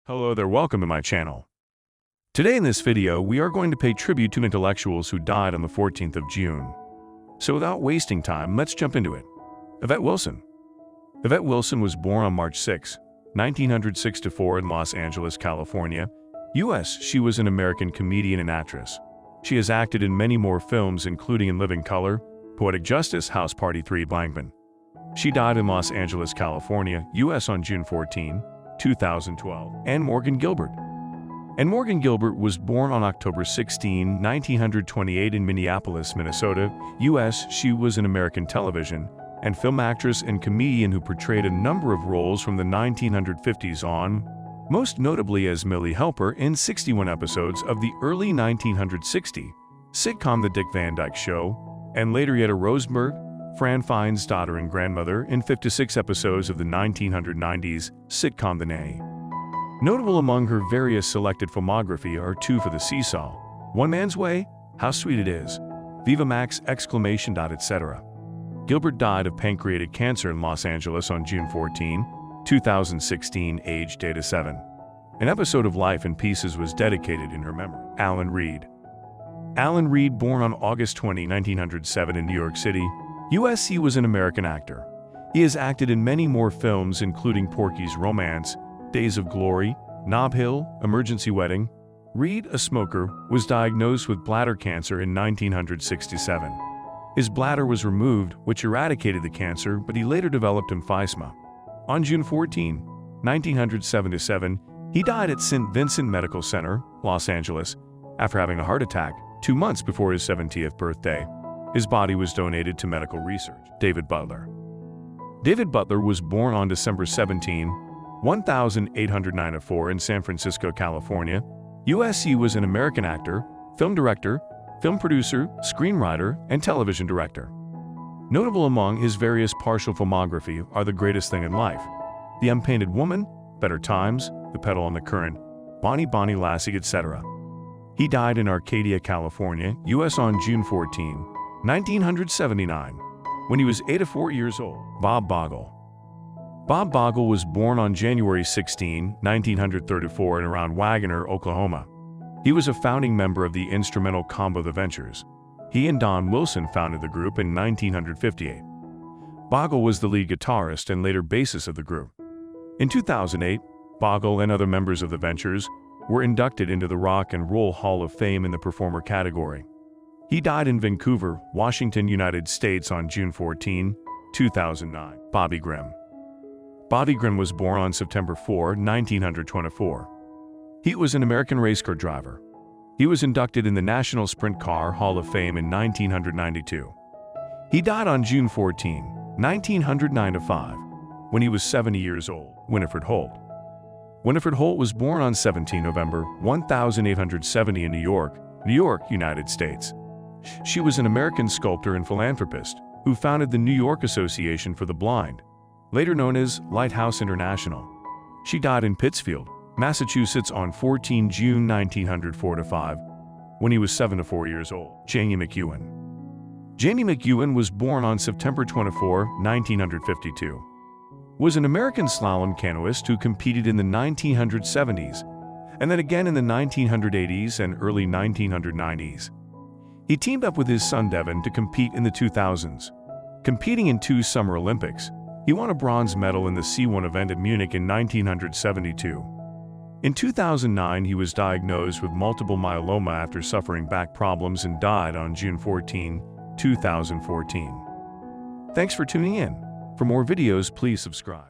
Hello there, welcome to my channel. Today in this video, we are going to pay tribute to intellectuals who died on the 14th of June. So without wasting time, let's jump into it. Yvette Wilson. Yvette Wilson was born on March 6, 1964 in Los Angeles, California, U.S. She was an American comedian and actress. She has acted in many more films, including In Living Color, Poetic Justice, House Party 3, Blankman. She died in Los Angeles, California, U.S. on June 14, 2012. And Morgan Gilbert. And Morgan Gilbert was born on October 16, 1928 in Minneapolis, Minnesota, U.S. She was an American television and film actress and comedian who portrayed a number of roles from the 1950s on, most notably as Millie Helper in 61 episodes of the early 1960 sitcom The Dick Van Dyke Show, and later Yetta Rosenberg, Fran Fine's daughter and grandmother, in 56 episodes of the 1990s sitcom The Nay. Notable among her various selected filmography are Two for the Seesaw, One Man's Way, How Sweet It Is, Viva Max! Etc. Gilbert died of pancreatic cancer in Los Angeles on June 14, 2016, aged 87. An episode of Life in Pieces was dedicated in her memory. Alan Reed. Alan Reed, born on August 20, 1907 in New York City, U.S. He was an American actor. He has acted in many more films, including Porky's Romance, Days of Glory, Nob Hill, Emergency Wedding. Reed, a smoker, was diagnosed with bladder cancer in 1967. His bladder was removed, which eradicated the cancer, but he later developed emphysema. On June 14, 1977, he died at St. Vincent Medical Center, Los Angeles, after having a heart attack 2 months before his 70th birthday. His body was donated to medical research. David Butler. David Butler was born on December 17, 1894 in San Francisco, California, U.S. He was an American actor, film director, film producer, screenwriter, and television director. Notable among his various partial filmography are The Greatest Thing in Life, The Unpainted Woman, Better Times, The Pedal on the Current, Bonnie Bonnie Lassie, etc. He died in Arcadia, California, U.S. on June 14, 1979, when he was 84 years old. Bob Boggle. Bob Boggle was born on January 16, 1934 in around Wagoner, Oklahoma. He was a founding member of the instrumental combo The Ventures. He and Don Wilson founded the group in 1958. Boggle was the lead guitarist and later bassist of the group. In 2008, Boggle and other members of The Ventures were inducted into the Rock and Roll Hall of Fame in the performer category. He died in Vancouver, Washington, United States on June 14, 2009. Bobby Grimm. Bobby Grimm was born on September 4, 1924. He was an American race car driver. He was inducted in the National Sprint Car Hall of Fame in 1992. He died on June 14, 1995, when he was 70 years old. Winifred Holt. Winifred Holt was born on 17 November 1870 in New York, United States. She was an American sculptor and philanthropist who founded the New York Association for the Blind, later known as Lighthouse International. She died in Pittsfield, Massachusetts on 14 June 1945, when he was 74 years old. Jamie McEwen. Jamie McEwen was born on September 24, 1952. Was an American slalom canoeist who competed in the 1970s and then again in the 1980s and early 1990s. He teamed up with his son Devin to compete in the 2000s. Competing in 2 Summer Olympics, he won a bronze medal in the C1 event at Munich in 1972. In 2009, he was diagnosed with multiple myeloma after suffering back problems and died on June 14, 2014. Thanks for tuning in. For more videos, please subscribe.